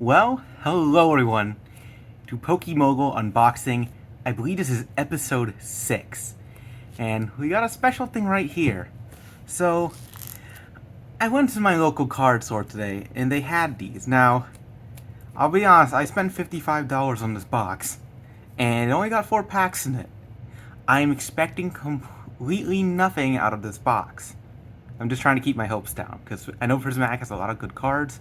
Well, hello everyone to Pokemogull unboxing. I believe this is episode 6. And we got a special thing right here. So, I went to my local card store today and they had these. Now, I'll be honest, I spent $55 on this box and it only got 4 packs in it. I'm expecting completely nothing out of this box. I'm just trying to keep my hopes down because I know PRISMATIC has a lot of good cards.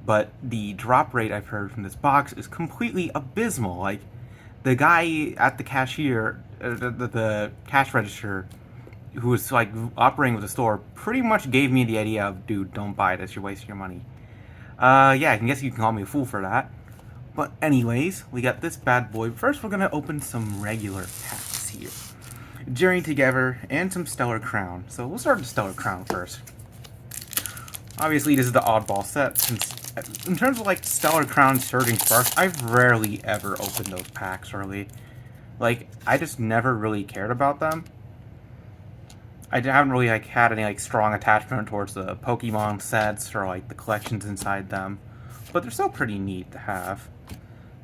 But the drop rate I've heard from this box is completely abysmal. Like, the guy at the cashier, the cash register, who was like operating with the store, pretty much gave me the idea of, dude, don't buy this, you're wasting your money. Yeah, I guess you can call me a fool for that. But anyways, we got this bad boy. First, we're gonna open some regular packs here. Journey Together and some Stellar Crown. So we'll start with Stellar Crown first. Obviously, this is the oddball set, since in terms of like Stellar Crown Surging Sparks, I've rarely ever opened those packs, really. Like, I just never really cared about them. I haven't really like had any like strong attachment towards the Pokemon sets or like the collections inside them. But they're still pretty neat to have.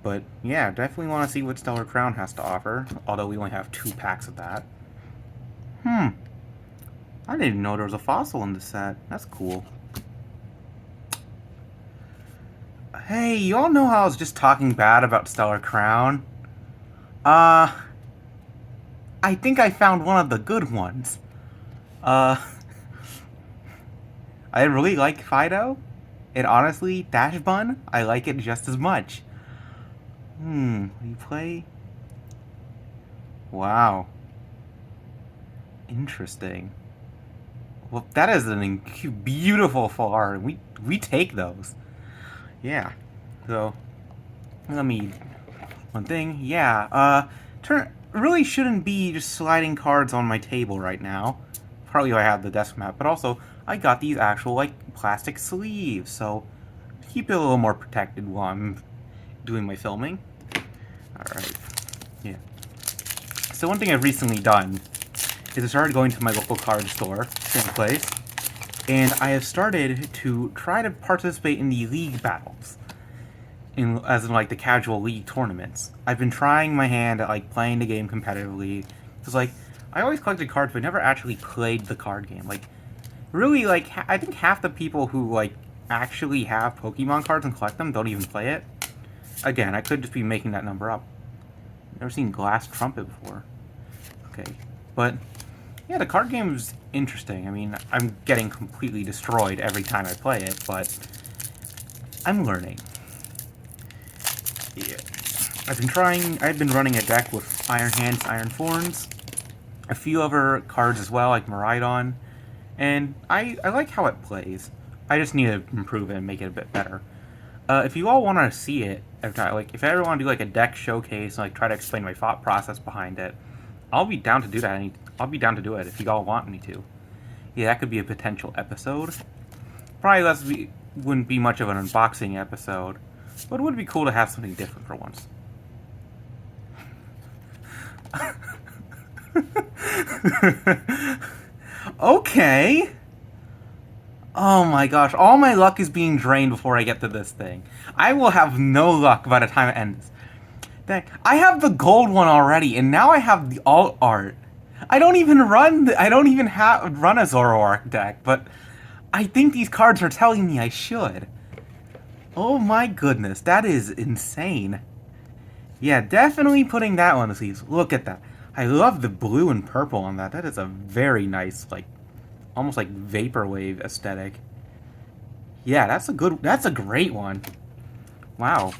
But yeah, definitely want to see what Stellar Crown has to offer, although we only have 2 packs of that. I didn't even know there was a fossil in this set. That's cool. Hey, you all know how I was just talking bad about Stellar Crown? I think I found one of the good ones. I really like Fido, and honestly, Dash Bun, I like it just as much. We play? Wow. Interesting. Well, that is an beautiful flower. We take those. Yeah, so, let me, one thing, yeah, really shouldn't be just sliding cards on my table right now. Partly I have the desk mat, but also, I got these actual, like, plastic sleeves, so, keep it a little more protected while I'm doing my filming. Alright, yeah. So one thing I've recently done is I started going to my local card store, same place, and I have started to try to participate in the league battles, as in like the casual league tournaments. I've been trying my hand at like playing the game competitively. Because like, I always collected cards but never actually played the card game. Like, really, like, I think half the people who like actually have Pokemon cards and collect them don't even play it. Again, I could just be making that number up. Never seen Glass Trumpet before. Okay, but yeah, the card game is interesting. I mean, I'm getting completely destroyed every time I play it, but I'm learning. Yeah. I've been running a deck with Iron Hands, Iron Thorns, a few other cards as well, like Miraidon, and I like how it plays. I just need to improve it and make it a bit better. If you all want to see it, if I ever want to do like a deck showcase and like try to explain my thought process behind it, I'll be down to do that. I'll be down to do it if you all want me to. Yeah, that could be a potential episode. Probably wouldn't be much of an unboxing episode, but it would be cool to have something different for once. Okay. Oh my gosh, all my luck is being drained before I get to this thing. I will have no luck by the time it ends. I have the gold one already, and now I have the alt art. I don't even run a Zoroark deck, but I think these cards are telling me I should. Oh my goodness, that is insane. Yeah, definitely putting that one to sleeves. Look at that. I love the blue and purple on that. That is a very nice, like, almost like vaporwave aesthetic. Yeah, that's a great one. Wow.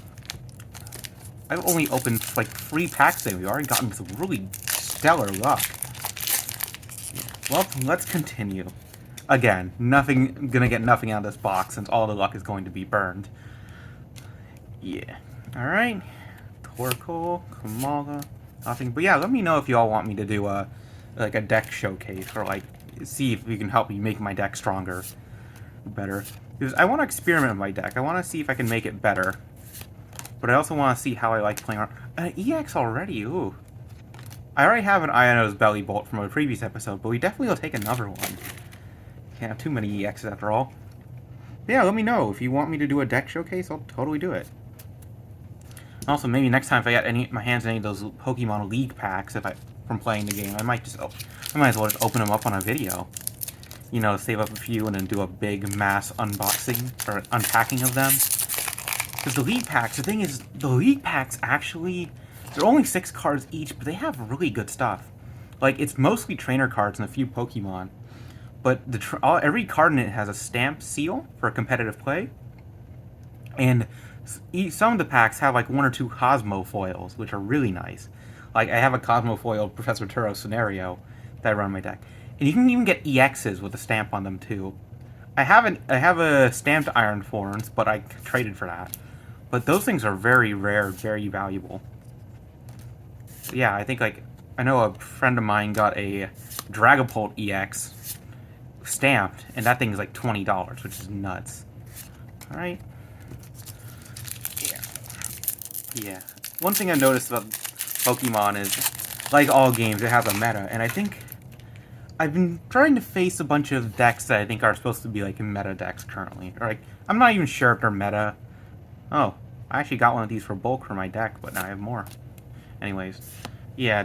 I've only opened like 3 packs today. We've already gotten some really stellar luck. Yeah. Well, let's continue. Again, gonna get nothing out of this box since all the luck is going to be burned. Yeah. Alright. Torkoal, Kamala, nothing. But yeah, let me know if you all want me to do like a deck showcase or like see if we can help me make my deck stronger, better. Because I want to experiment with my deck. I want to see if I can make it better. But I also want to see how I like playing an EX already. Ooh. I already have an Iono's Belly Bolt from a previous episode, but we definitely will take another one. Can't have too many EXs after all. Yeah, let me know. If you want me to do a deck showcase, I'll totally do it. Also, maybe next time if I get my hands on any of those Pokemon League packs from playing the game, I might as well just open them up on a video. You know, save up a few and then do a big mass unboxing or unpacking of them. Because the League packs, the thing is, the League packs actually, they're only 6 cards each, but they have really good stuff. Like, it's mostly trainer cards and a few Pokemon. But every card in it has a stamp seal for competitive play. And some of the packs have like 1 or 2 Cosmo foils, which are really nice. Like, I have a Cosmo foil Professor Turo scenario that I run in my deck. And you can even get EXs with a stamp on them too. I have a stamped Iron Forms, but I traded for that. But those things are very rare, very valuable. Yeah, I think I know a friend of mine got a Dragapult EX stamped, and that thing is like $20, which is nuts. Alright. Yeah. One thing I've noticed about Pokemon is, like all games, it has a meta, and I think I've been trying to face a bunch of decks that I think are supposed to be like meta decks currently. Or like, I'm not even sure if they're meta. Oh, I actually got one of these for bulk for my deck, but now I have more. Anyways, yeah,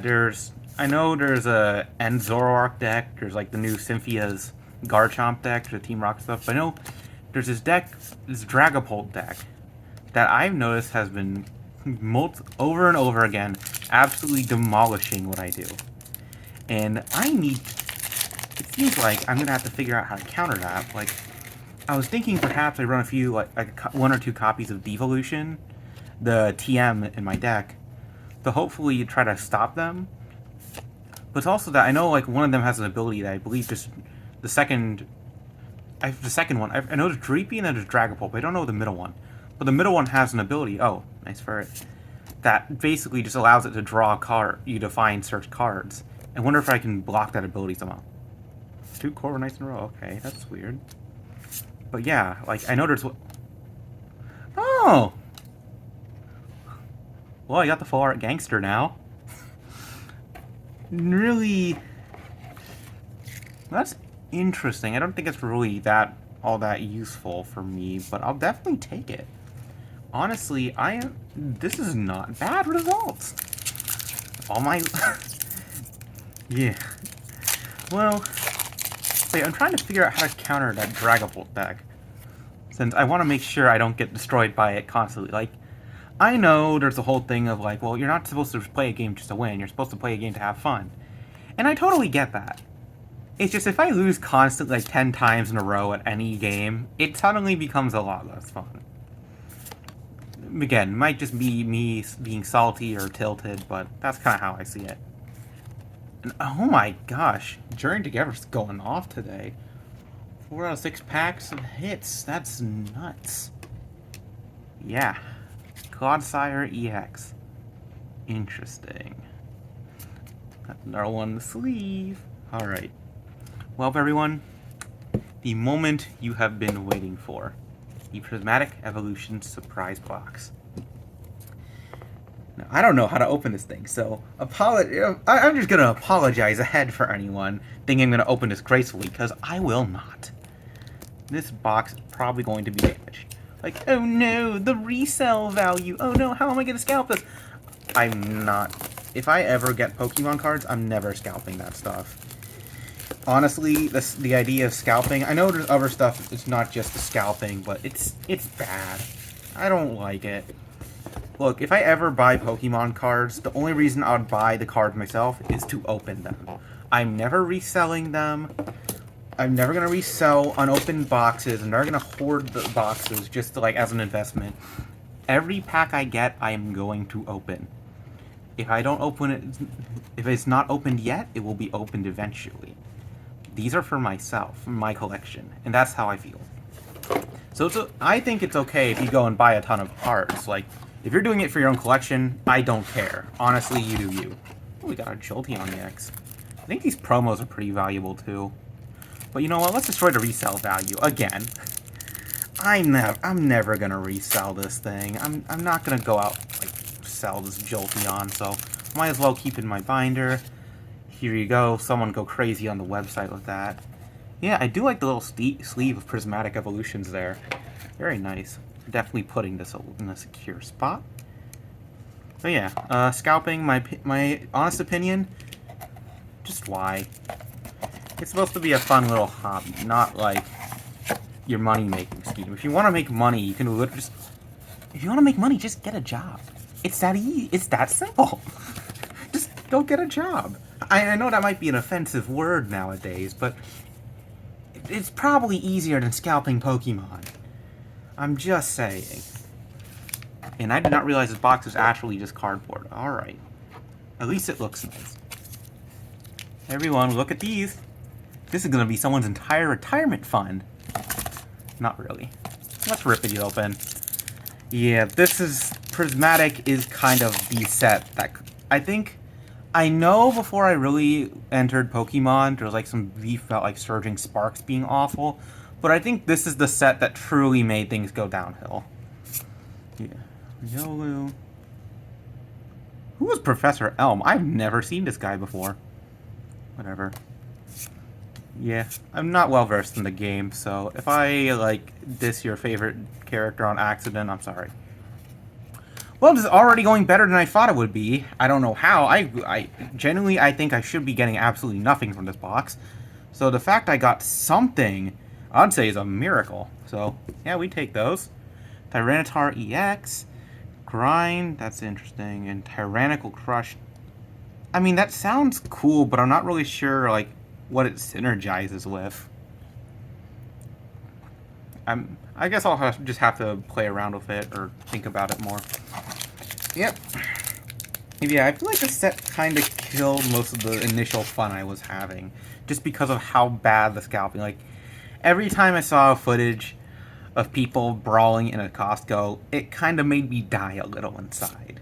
I know there's a End Zoroark deck, there's like the new Symphia's Garchomp deck, the Team Rock stuff, but I know there's this Dragapult deck, that I've noticed has been over and over again absolutely demolishing what I do. And it seems like I'm going to have to figure out how to counter that. Like, I was thinking perhaps I run a few, like 1 or 2 copies of Devolution, the TM in my deck, to hopefully try to stop them. But it's also that I know like one of them has an ability that I believe just the second one. I know there's Dreepy and then there's Dragapult, but I don't know the middle one. But the middle one has an ability. Oh, nice for it. That basically just allows it to draw a card. You to find search cards. I wonder if I can block that ability somehow. 2 Corviknights in a row. Okay, that's weird. But yeah, like I know there's. Oh. Well, I got the full art gangster now. Really. That's interesting. I don't think it's really all that useful for me, but I'll definitely take it. Honestly, this is not bad results. All my... yeah. Well, wait, I'm trying to figure out how to counter that Dragapult deck. Since I want to make sure I don't get destroyed by it constantly. Like, I know there's a whole thing of like, well, you're not supposed to play a game just to win. You're supposed to play a game to have fun. And I totally get that. It's just if I lose constantly like 10 times in a row at any game, it suddenly becomes a lot less fun. Again, it might just be me being salty or tilted, but that's kind of how I see it. And oh my gosh, Journey Together's going off today. 4 out of 6 packs of hits. That's nuts. Yeah. Clodsire EX. Interesting. Got another one in the sleeve. Alright. Well, everyone, the moment you have been waiting for. The Prismatic Evolution Surprise Box. Now, I don't know how to open this thing, so I'm just going to apologize ahead for anyone thinking I'm going to open this gracefully, because I will not. This box is probably going to be damaged. Like, oh no, the resale value. Oh no, how am I going to scalp this? I'm not. If I ever get Pokemon cards, I'm never scalping that stuff. Honestly, the idea of scalping, I know there's other stuff, it's not just the scalping, but it's bad. I don't like it. Look, if I ever buy Pokemon cards, the only reason I would buy the cards myself is to open them. I'm never reselling them. I'm never going to resell unopened boxes. I'm never going to hoard the boxes just to, like, as an investment. Every pack I get, I am going to open. If I don't open it, if it's not opened yet, it will be opened eventually. These are for myself, for my collection, and that's how I feel. So I think it's okay if you go and buy a ton of cards. Like, if you're doing it for your own collection, I don't care. Honestly, you do you. Oh, we got a Jolteon EX. I think these promos are pretty valuable, too. But you know what? Let's destroy the resale value again. I'm never gonna resell this thing. I'm not gonna go out like sell this Jolteon, so might as well keep it in my binder. Here you go. Someone go crazy on the website with that. Yeah, I do like the little sleeve of prismatic evolutions there. Very nice. Definitely putting this in a secure spot. But yeah, scalping, my honest opinion, just why? It's supposed to be a fun little hobby, not like your money-making scheme. If you want to make money, you can literally just... If you want to make money, just get a job. It's that easy. It's that simple. Just go get a job. I know that might be an offensive word nowadays, but it's probably easier than scalping Pokemon. I'm just saying. And I did not realize this box was actually just cardboard. Alright. At least it looks nice. Everyone, look at these. This is going to be someone's entire retirement fund. Not really. Let's rip it open. Yeah, this is... Prismatic is kind of the set that... I think... I know before I really entered Pokemon, there was like some beef about like Surging Sparks being awful. But I think this is the set that truly made things go downhill. Yeah. Yolu. Who was Professor Elm? I've never seen this guy before. Whatever. Yeah, I'm not well versed in the game, so if I like diss your favorite character on accident, I'm sorry. Well, this is already going better than I thought it would be. I don't know how. I genuinely, I think I should be getting absolutely nothing from this box. So the fact I got something, I'd say is a miracle. So, yeah, we take those. Tyranitar EX. Grind, that's interesting. And Tyrannical Crush. I mean, that sounds cool, but I'm not really sure, like, what it synergizes with. I guess I'll just have to play around with it or think about it more. Yep. Yeah, I feel like this set kind of killed most of the initial fun I was having, just because of how bad the scalping. Like, every time I saw footage of people brawling in a Costco, it kind of made me die a little inside.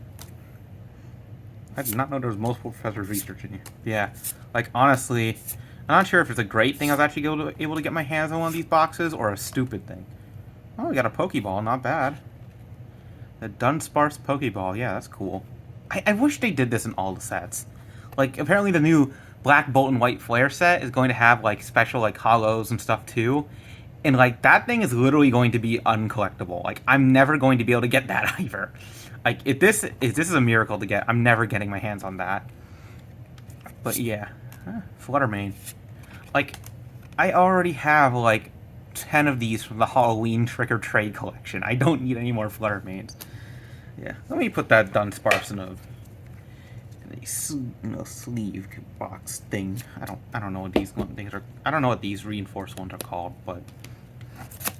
I did not know there was multiple professors researching here. Yeah, like, honestly, I'm not sure if it's a great thing I was actually able to get my hands on one of these boxes, or a stupid thing. Oh, we got a Pokeball, not bad. The Dunsparce Pokeball, yeah, that's cool. I wish they did this in all the sets. Like, apparently the new Black Bolt and White Flare set is going to have, like, special, like, hollows and stuff, too. And, like, that thing is literally going to be uncollectible. Like, I'm never going to be able to get that either. Like, if this is a miracle to get, I'm never getting my hands on that. But, yeah. Fluttermane. Like, I already have, like, 10 of these from the Halloween trick-or-trade collection. I don't need any more Fluttermanes. Yeah, let me put that Dunsparce in a sleeve box thing. I don't know what these things are. I don't know what these reinforced ones are called, but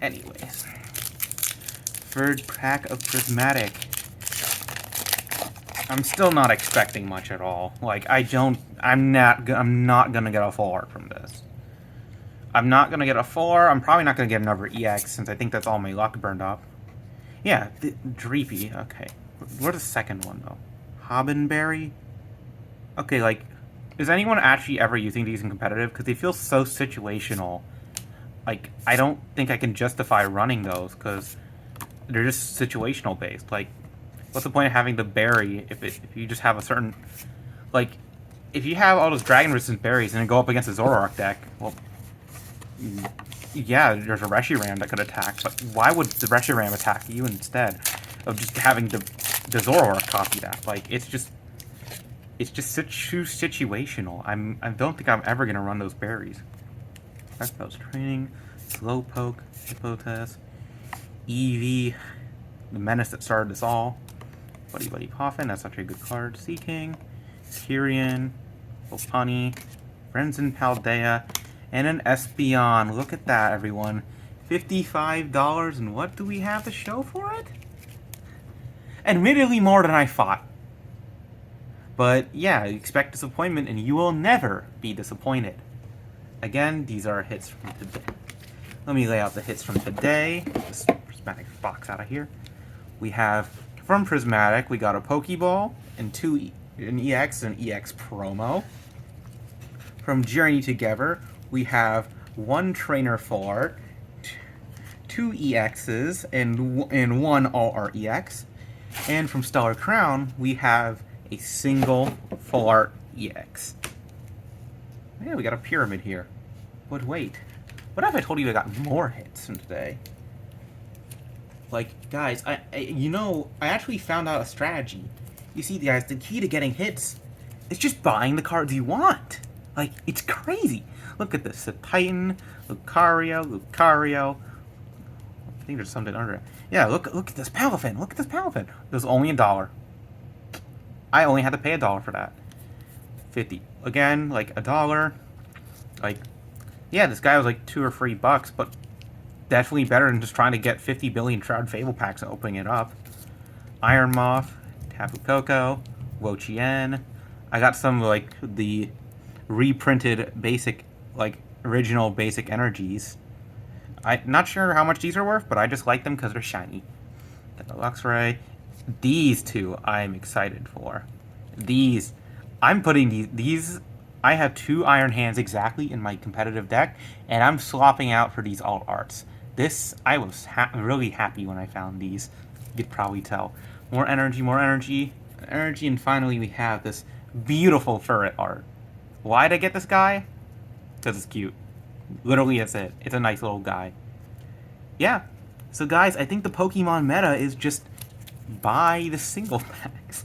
anyways. Third pack of Prismatic. I'm still not expecting much at all. Like, I'm not gonna get a full art from this. I'm not gonna get a 4. I'm probably not gonna get another EX since I think that's all my luck burned up. Yeah, Dreepy. Okay. Where's the second one, though? Hobbenberry? Okay, like, is anyone actually ever using these in competitive? Because they feel so situational. Like, I don't think I can justify running those, because they're just situational based. Like, what's the point of having the berry if you just have a certain... Like, if you have all those dragon-resistant berries and then go up against a Zoroark deck, well... Yeah, there's a Reshiram that could attack, but why would the Reshiram attack you instead of just having the Zoroark copy that? Like, it's just situational. I don't think I'm ever gonna run those berries. Reptiles Training, Slowpoke, Hippotas, Eevee, the menace that started us all. Buddy Poffin, that's such a good card. Seaking, Tyrion, Lopunny, Renzen Paldea, and an Espeon. Look at that, everyone. $55, and what do we have to show for it? Admittedly more than I thought. But yeah, expect disappointment, and you will never be disappointed. Again, these are hits from today. Let me lay out the hits from today. Get this Prismatic box out of here. We have, from Prismatic, we got a Pokeball, and an EX and EX promo. From Journey Together, we have one Trainer Full Art, 2 EXs, and 1 All Art EX. And from Stellar Crown, we have a single Full Art EX. Yeah, we got a Pyramid here. But wait, What if I told you I got more hits from today? Like, guys, I actually found out a strategy. You see, guys, the key to getting hits is just buying the cards you want. Like, it's crazy. Look at this. The Titan, Lucario. I think there's something under it. Yeah, look at this Palafin. Look at this Palafin. It was only $1. I only had to pay $1 for that. 50. Again, like $1. Like, yeah, this guy was like $2 or $3, but definitely better than just trying to get 50 billion Shroud Fable packs and opening it up. Iron Moth, Tapu Koko, Wo-Chien. I got some like the reprinted basic, like original basic energies. I'm not sure how much these are worth, but I just like them because they're shiny. Got the Luxray. These two I'm excited for. These, I'm putting these. I have 2 Iron Hands exactly in my competitive deck, and I'm swapping out for these alt arts. This, I was really happy when I found these. You could probably tell. More energy, and finally we have this beautiful ferret art. Why did I get this guy? Because it's cute. Literally, that's it. It's a nice little guy. Yeah. So guys, I think the Pokemon meta is just buy the single packs.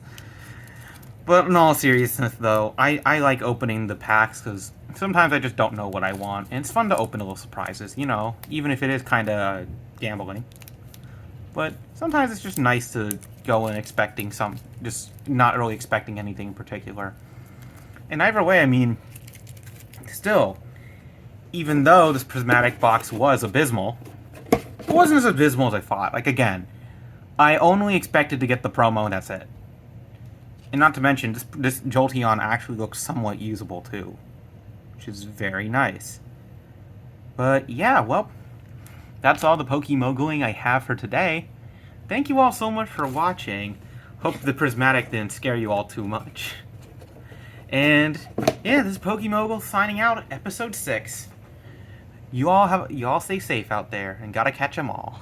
But in all seriousness, though, I like opening the packs because sometimes I just don't know what I want. And it's fun to open little surprises, you know, even if it is kind of gambling. But sometimes it's just nice to go in expecting just not really expecting anything in particular. And either way, I mean, still, even though this prismatic box was abysmal, it wasn't as abysmal as I thought. Like, again, I only expected to get the promo, and that's it. And not to mention, this Jolteon actually looks somewhat usable, too. Which is very nice. But, yeah, well, that's all the Pokemoguling I have for today. Thank you all so much for watching. Hope the Prismatic didn't scare you all too much. And, yeah, this is Pokemogull signing out, episode 6. You all stay safe out there, and gotta catch 'em all.